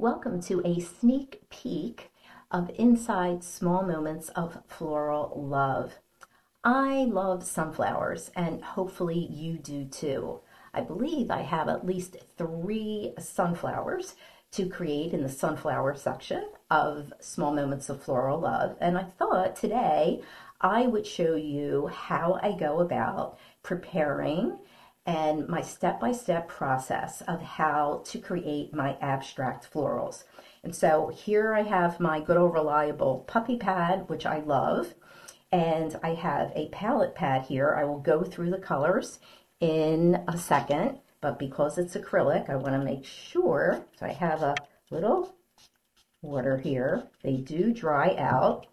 Welcome to a sneak peek of Inside Small Moments of Floral Love. I love sunflowers, and hopefully you do too. I believe I have at least 3 sunflowers to create in the sunflower section of Small Moments of Floral Love, and I thought today I would show you how I go about preparing and my step-by-step process of how to create my abstract florals. And so here I have my good old reliable puppy pad, which I love, and I have a palette pad here. I will go through the colors in a second, but because it's acrylic, I want to make sure, so I have a little water here. They do dry out.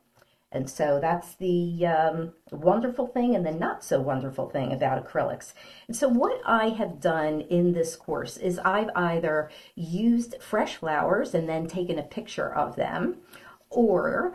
And so that's the wonderful thing and the not so wonderful thing about acrylics. And so what I have done in this course is I've either used fresh flowers and then taken a picture of them, or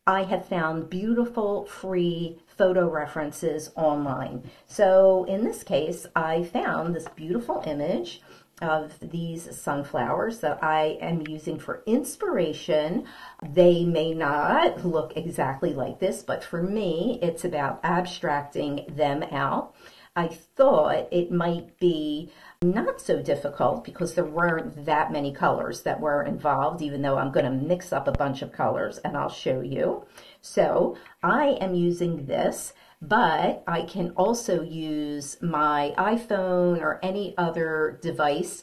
I have found beautiful free photo references online. So in this case, I found this beautiful image of these sunflowers that I am using for inspiration. They may not look exactly like this, but for me, it's about abstracting them out. I thought it might be not so difficult because there weren't that many colors that were involved, even though I'm going to mix up a bunch of colors and I'll show you. So I am using this, but I can also use my iPhone or any other device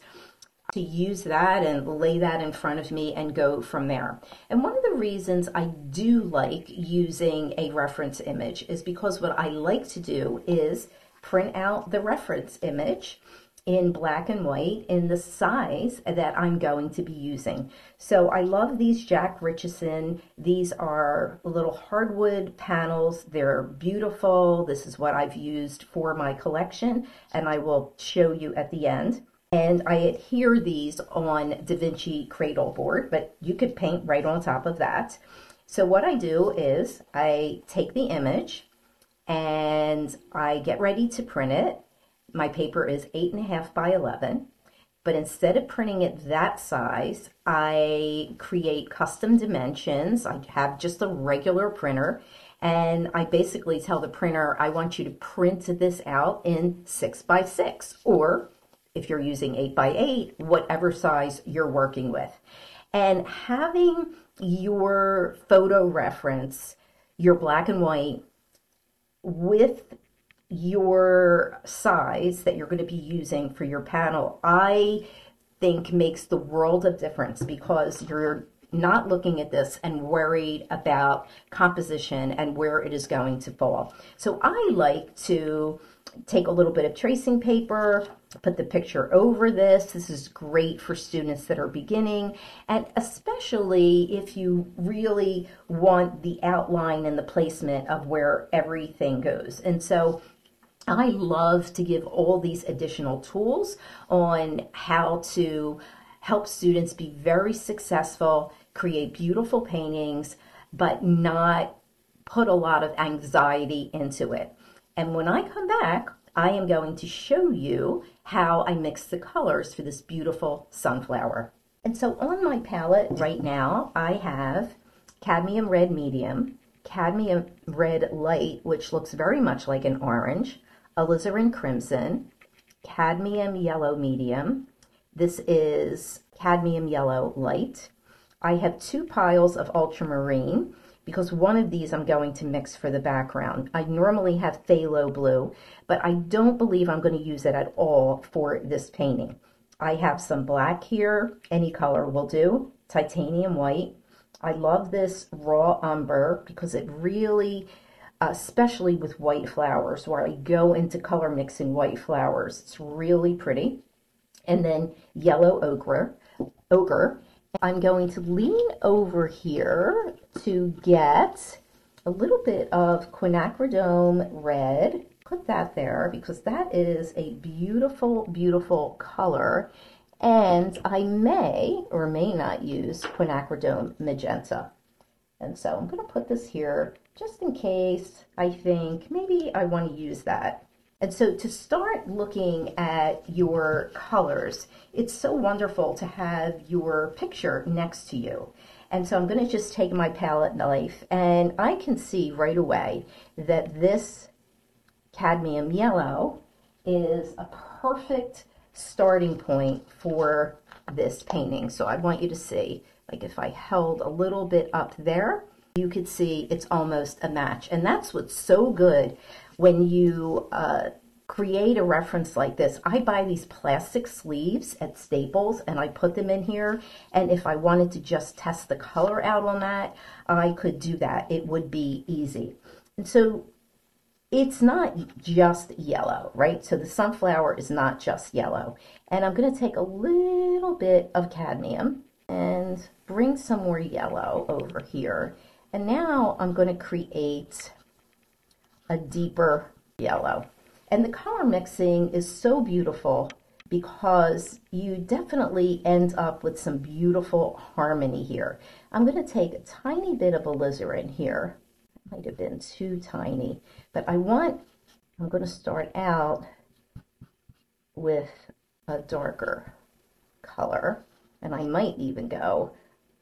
to use that and lay that in front of me and go from there. And one of the reasons I do like using a reference image is because what I like to do is print out the reference image in black and white in the size that I'm going to be using. So I love these Jack Richardson. These are little hardwood panels. They're beautiful. This is what I've used for my collection, and I will show you at the end. And I adhere these on Da Vinci Cradle board, but you could paint right on top of that. So what I do is I take the image and I get ready to print it. My paper is 8.5 by 11, but instead of printing it that size, I create custom dimensions. I have just a regular printer, and I basically tell the printer, I want you to print this out in 6 by 6, or if you're using 8 by 8, whatever size you're working with. And having your photo reference, your black and white, with your size that you're going to be using for your panel, I think makes the world of difference, because you're not looking at this and worried about composition and where it is going to fall. So I like to take a little bit of tracing paper, put the picture over this. This is great for students that are beginning, and especially if you really want the outline and the placement of where everything goes. And so I love to give all these additional tools on how to help students be very successful, create beautiful paintings, but not put a lot of anxiety into it. And when I come back, I am going to show you how I mix the colors for this beautiful sunflower. And so on my palette right now, I have Cadmium Red Medium, Cadmium Red Light, which looks very much like an orange, Alizirin Crimson, Cadmium Yellow Medium. This is Cadmium Yellow Light. I have 2 piles of Ultramarine, because one of these I'm going to mix for the background. I normally have Phthalo Blue, but I don't believe I'm going to use it at all for this painting. I have some black here, any color will do, titanium white. I love this raw umber because it really, especially with white flowers, where I go into color mixing white flowers, it's really pretty. And then yellow ochre. I'm going to lean over here to get a little bit of quinacridone red. Put that there because that is a beautiful, beautiful color. And I may or may not use quinacridone magenta. And so I'm going to put this here just in case I think maybe I want to use that. And so to start looking at your colors, it's so wonderful to have your picture next to you. And so I'm going to just take my palette knife, and I can see right away that this cadmium yellow is a perfect starting point for this painting. So I want you to see, like if I held a little bit up there, you could see it's almost a match. And that's what's so good when you create a reference like this. I buy these plastic sleeves at Staples and I put them in here. And if I wanted to just test the color out on that, I could do that. It would be easy. And so it's not just yellow, right? So the sunflower is not just yellow. And I'm going to take a little bit of cadmium and bring some more yellow over here. And now I'm going to create a deeper yellow. And the color mixing is so beautiful because you definitely end up with some beautiful harmony here. I'm going to take a tiny bit of alizarin here. It might have been too tiny, but I'm going to start out with a darker color, and I might even go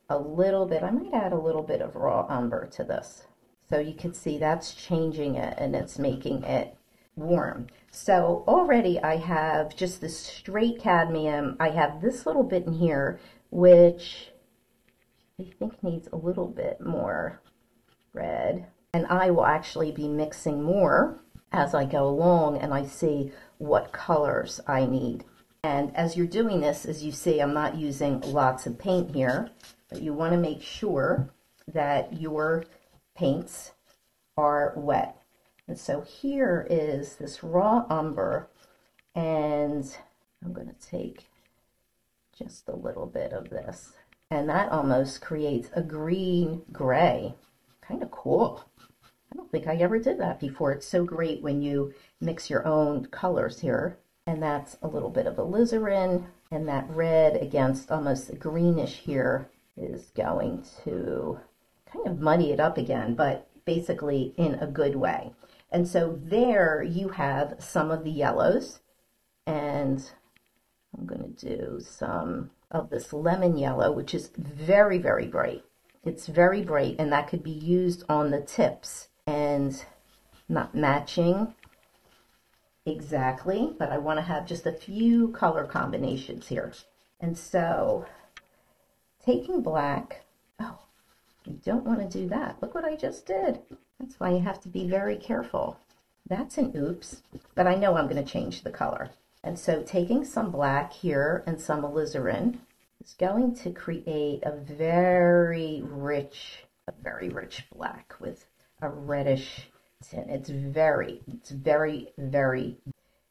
a little bit, I might add a little bit of raw umber to this. So you can see that's changing it and it's making it warm. So already I have just this straight cadmium. I have this little bit in here, which I think needs a little bit more red. And I will actually be mixing more as I go along and I see what colors I need. And as you're doing this, as you see, I'm not using lots of paint here, but you want to make sure that your paints are wet. And so here is this raw umber, and I'm going to take just a little bit of this. And that almost creates a green gray. Kind of cool. I don't think I ever did that before. It's so great when you mix your own colors here. And that's a little bit of alizarin, and that red against almost the greenish here is going to kind of muddy it up again, but basically in a good way. And so there you have some of the yellows, and I'm going to do some of this lemon yellow, which is very, very bright. It's very bright, and that could be used on the tips and not matching exactly, but I want to have just a few color combinations here. And so taking black, oh, you don't want to do that. Look what I just did. That's why you have to be very careful. That's an oops, but I know I'm going to change the color. And so taking some black here and some alizarin is going to create a very rich black with a reddish tint. It's very, and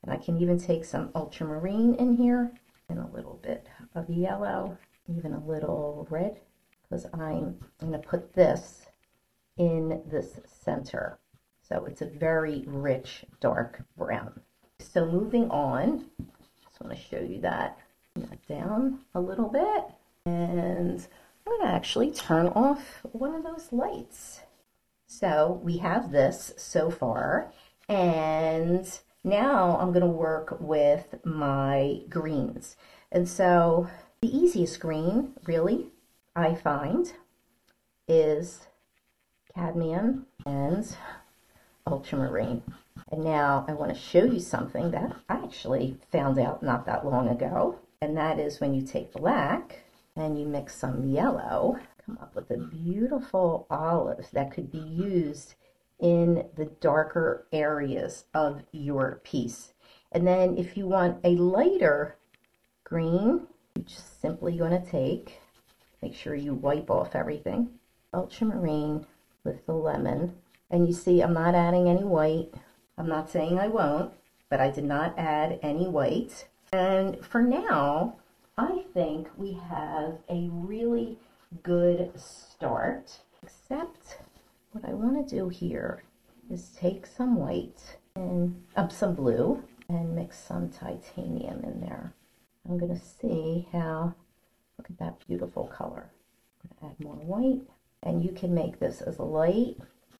I can even take some ultramarine in here and a little bit of yellow, even a little red, because I'm going to put this in this center. So it's a very rich dark brown. So moving on, just want to show you that. Down a little bit, and I'm going to actually turn off one of those lights. So we have this so far, and now I'm going to work with my greens. And so the easiest green, really, I find, is cadmium and ultramarine. And now I want to show you something that I actually found out not that long ago, and that is when you take black and you mix some yellow, come up with a beautiful olive that could be used in the darker areas of your piece. And then if you want a lighter green, you're just simply going to take, make sure you wipe off everything, ultramarine with the lemon. And you see I'm not adding any white. I'm not saying I won't, but I did not add any white. And for now, I think we have a really good start, except what I want to do here is take some white and some blue and mix some titanium in there. I'm going to see how, look at that beautiful color. I'm going to add more white, and you can make this as light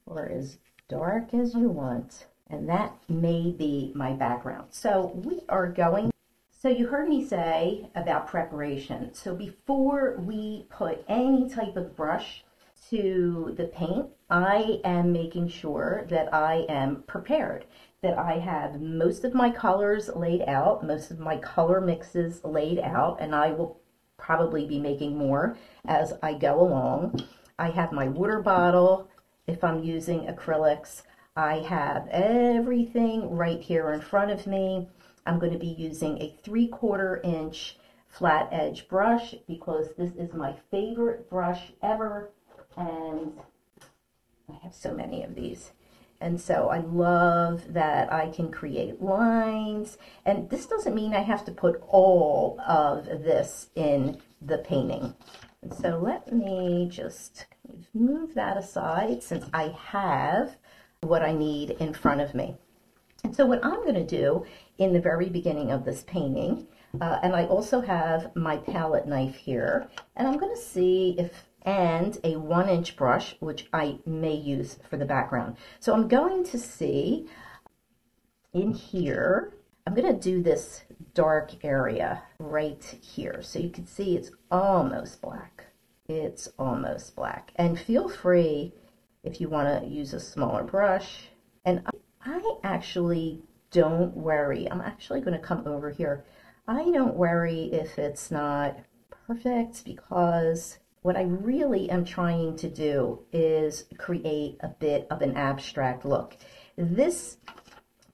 or as dark as you want. And that may be my background. So we are going. So you heard me say about preparation. So before we put any type of brush to the paint, I am making sure that I am prepared, that I have most of my colors laid out, most of my color mixes laid out, and I will probably be making more as I go along. I have my water bottle if I'm using acrylics. I have everything right here in front of me. I'm going to be using a 3/4 inch flat edge brush because this is my favorite brush ever, and I have so many of these. And so I love that I can create lines, and this doesn't mean I have to put all of this in the painting. And so let me just move that aside since I have what I need in front of me. And so what I'm going to do in the very beginning of this painting, and I also have my palette knife here, and I'm going to see if, and a 1-inch brush, which I may use for the background. So I'm going to see in here, I'm going to do this dark area right here. So you can see it's almost black. It's almost black. And feel free if you want to use a smaller brush. And I actually don't worry. I'm actually going to come over here. I don't worry if it's not perfect because what I really am trying to do is create a bit of an abstract look. This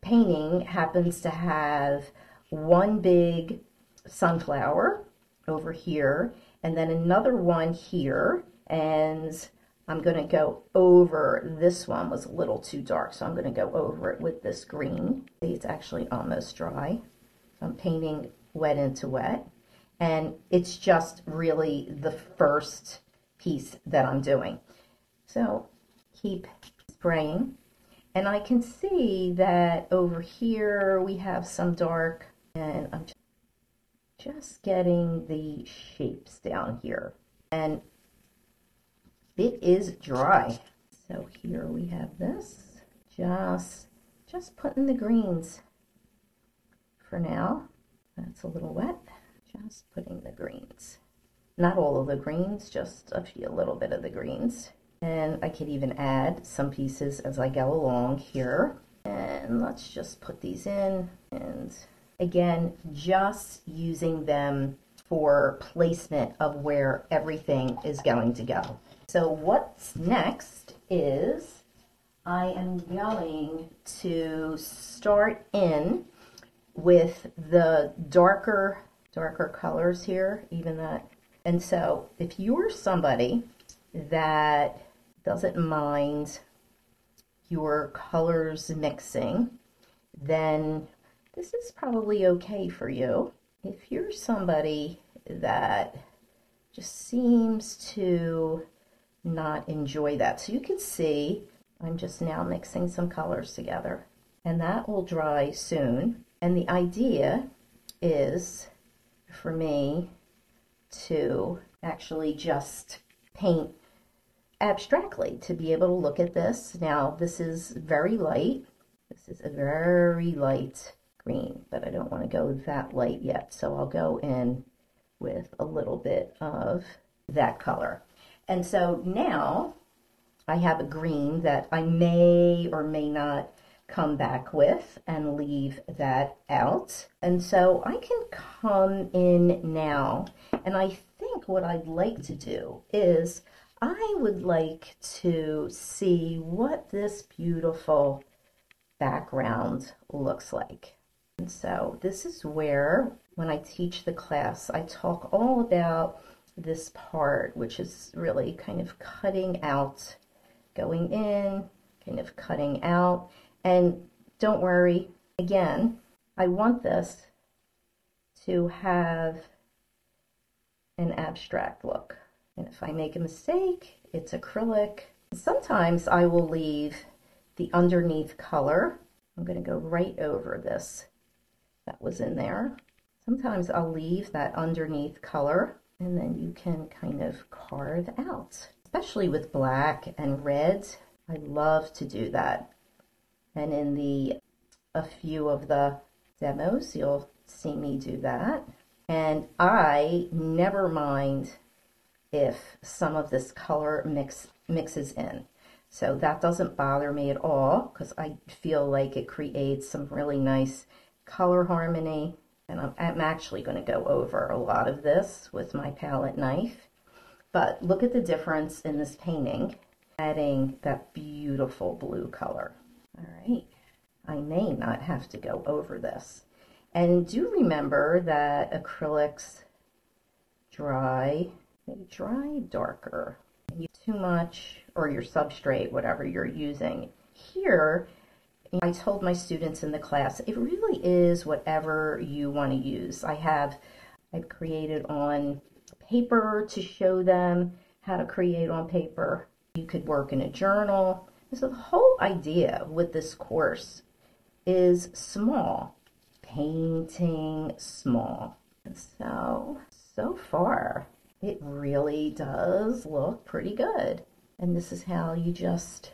painting happens to have one big sunflower over here and then another one here, and I'm going to go over, this one was a little too dark, so I'm going to go over it with this green. See, it's actually almost dry. I'm painting wet into wet, and it's just really the first piece that I'm doing. So keep spraying, and I can see that over here we have some dark, and I'm just getting the shapes down here. And it is dry. So here we have this. Just putting the greens for now. That's a little wet. Just putting the greens. Not all of the greens, just a little bit of the greens. And I could even add some pieces as I go along here. And let's just put these in. And again, just using them for placement of where everything is going to go. So what's next is I am going to start in with the darker colors here, even that. And so if you're somebody that doesn't mind your colors mixing, then this is probably okay for you. If you're somebody that just seems to not enjoy that, so you can see I'm just now mixing some colors together, and that will dry soon. And the idea is for me to actually just paint abstractly, to be able to look at this. Now this is very light. This is a very light green, but I don't want to go that light yet, so I'll go in with a little bit of that color. And so now I have a green that I may or may not come back with and leave that out. And so I can come in now, and I think what I'd like to do is I would like to see what this beautiful background looks like. And so this is where, when I teach the class, I talk all about this part, which is really kind of cutting out, going in, kind of cutting out. And don't worry, again, I want this to have an abstract look. And if I make a mistake, it's acrylic. Sometimes I will leave the underneath color. I'm going to go right over this that was in there. Sometimes I'll leave that underneath color, and then you can kind of carve out. Especially with black and red, I love to do that. And in a few of the demos, you'll see me do that. And I never mind if some of this color mixes in. So that doesn't bother me at all because I feel like it creates some really nice color harmony. And I'm actually going to go over a lot of this with my palette knife. But look at the difference in this painting, adding that beautiful blue color. All right, I may not have to go over this. And do remember that acrylics they dry darker. You too much, or your substrate, whatever you're using. Here, I told my students in the class, it really is whatever you want to use. I've created on paper to show them how to create on paper. You could work in a journal. So the whole idea with this course is small, painting small. And so far, it really does look pretty good. And this is how you just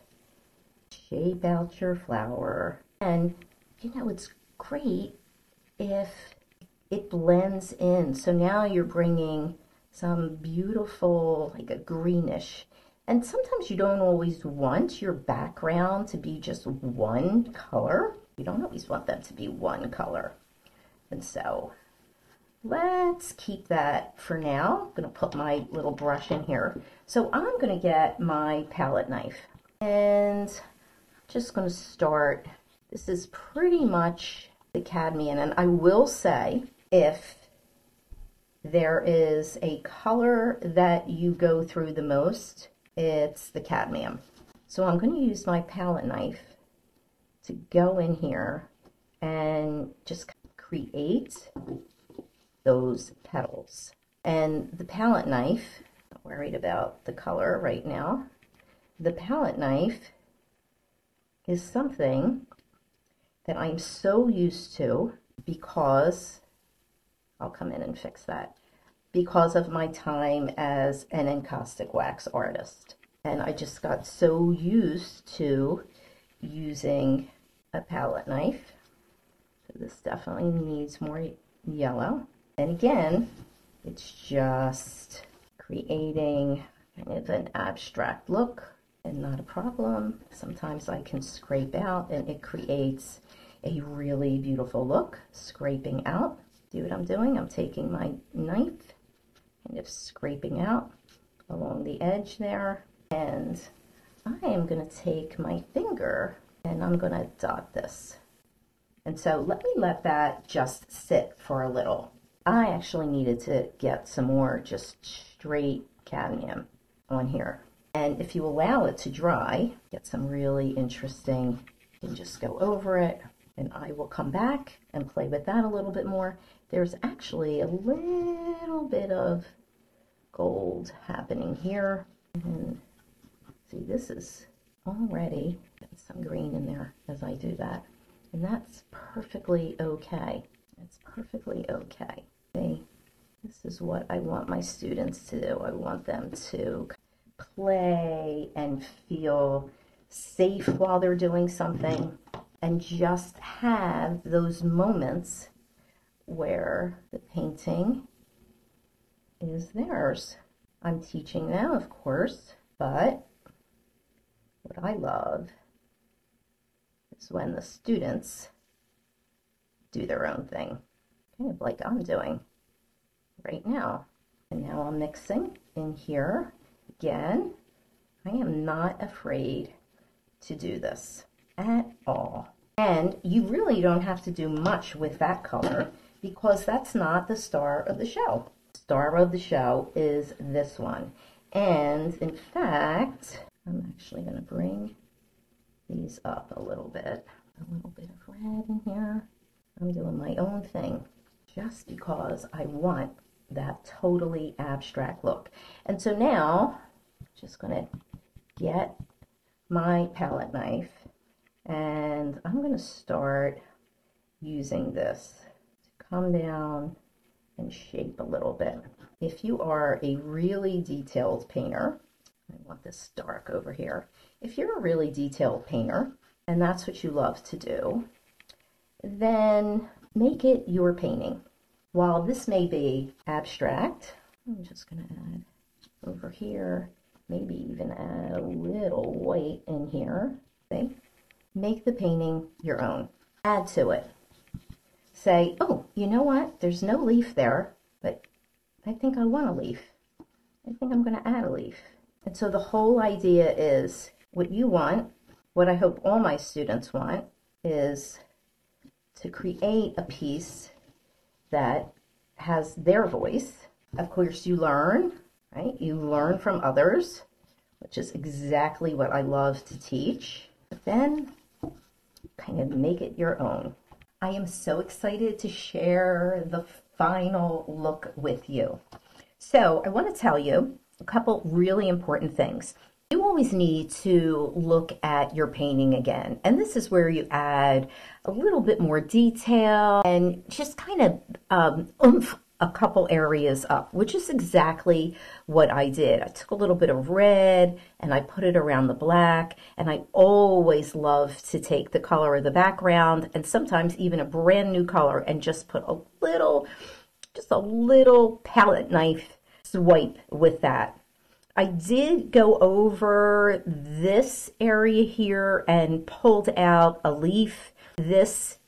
shape out your flower. And you know, it's great if it blends in. So now you're bringing some beautiful, like a greenish. And sometimes you don't always want your background to be just one color. You don't always want them to be one color. And so let's keep that for now. I'm going to put my little brush in here. So I'm going to get my palette knife and I'm just going to start. This is pretty much the cadmium, and I will say if there is a color that you go through the most, it's the cadmium. So I'm going to use my palette knife to go in here and just create those petals. And the palette knife, not worried about the color right now, the palette knife is something that I'm so used to because, I'll come in and fix that, because of my time as an encaustic wax artist. And I just got so used to using a palette knife. So this definitely needs more yellow. And again, it's just creating kind of an abstract look and not a problem. Sometimes I can scrape out and it creates a really beautiful look, scraping out. See what I'm doing? I'm taking my knife, kind of scraping out along the edge there. And I am going to take my finger and I'm going to dot this. And so let that just sit for a little. I actually needed to get some more just straight cadmium on here. And if you allow it to dry, get some really interesting, you can just go over it and I will come back and play with that a little bit more. There's actually a little bit of gold happening here. And see, this is already got some green in there as I do that. And that's perfectly okay. It's perfectly okay. See, this is what I want my students to do. I want them to play and feel safe while they're doing something and just have those moments where the painting is theirs. I'm teaching them, of course, but what I love is when the students do their own thing, kind of like I'm doing right now. And now I'm mixing in here. Again, I am not afraid to do this at all. And you really don't have to do much with that color because that's not the star of the show. Star of the show is this one. And in fact, I'm actually going to bring these up a little bit of red in here. I'm doing my own thing just because I want that totally abstract look. And so now, I'm just going to get my palette knife and I'm going to start using this to come down and shape a little bit. If you are a really detailed painter, I want this dark over here. If you're a really detailed painter, and that's what you love to do, then make it your painting. While this may be abstract, I'm just going to add over here, maybe even add a little white in here. See? Make the painting your own. Add to it. Say, oh, you know what? There's no leaf there, but I think I want a leaf. I think I'm going to add a leaf. And so the whole idea is what you want, what I hope all my students want, is to create a piece that has their voice. Of course, you learn, right? You learn from others, which is exactly what I love to teach. But then kind of make it your own. I am so excited to share the final look with you. So I want to tell you a couple really important things. You always need to look at your painting again, and this is where you add a little bit more detail and just kind of oomph a couple areas up, which is exactly what I did. I took a little bit of red and I put it around the black, and I always love to take the color of the background and sometimes even a brand new color and just put a little palette knife swipe with that. I did go over this area here and pulled out a leaf. This,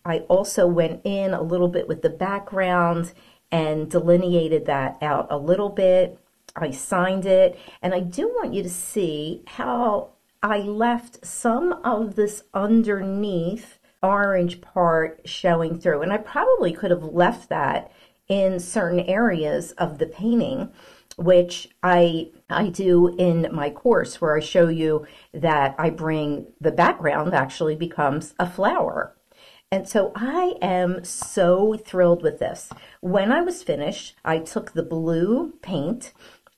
I also went in a little bit with the background and delineated that out a little bit. I signed it, and I do want you to see how I left some of this underneath orange part showing through, and I probably could have left that in certain areas of the painting, which I do in my course, where I show you that I bring the background actually becomes a flower. And so I am so thrilled with this. When I was finished, I took the blue paint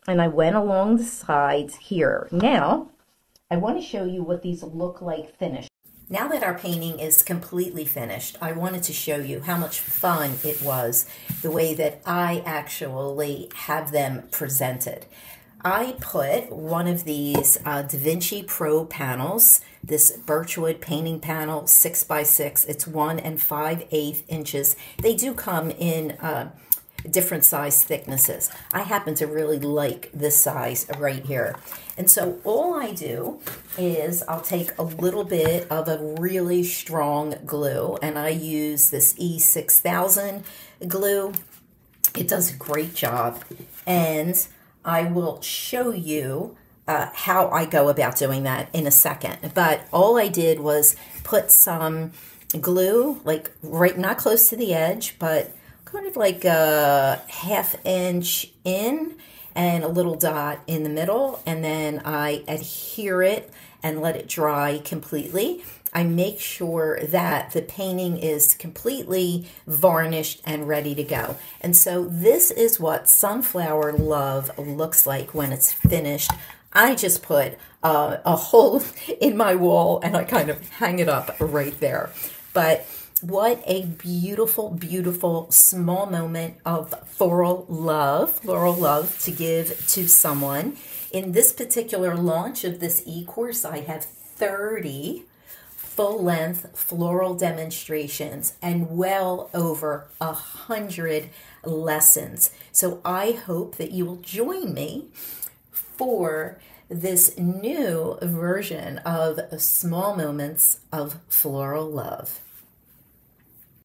and I went along the sides here. Now, I want to show you what these look like finished. Now that our painting is completely finished, I wanted to show you how much fun it was, the way that I actually have them presented. I put one of these Da Vinci Pro panels, this birchwood painting panel, 6x6. It's 1 5/8 inches. They do come in different size thicknesses. I happen to really like this size right here. And so all I do is I'll take a little bit of a really strong glue, and I use this E6000 glue. It does a great job, and I will show you how I go about doing that in a second. But all I did was put some glue, like right, not close to the edge, but kind of like a 1/2 inch in and a little dot in the middle, and then I adhere it and let it dry completely. I make sure that the painting is completely varnished and ready to go. And so this is what Sunflower Love looks like when it's finished. I just put a hole in my wall and I kind of hang it up right there. But what a beautiful, beautiful small moment of floral love to give to someone. In this particular launch of this e-course, I have 30 full-length floral demonstrations and well over 100 lessons. So I hope that you will join me for this new version of Small Moments of Floral Love.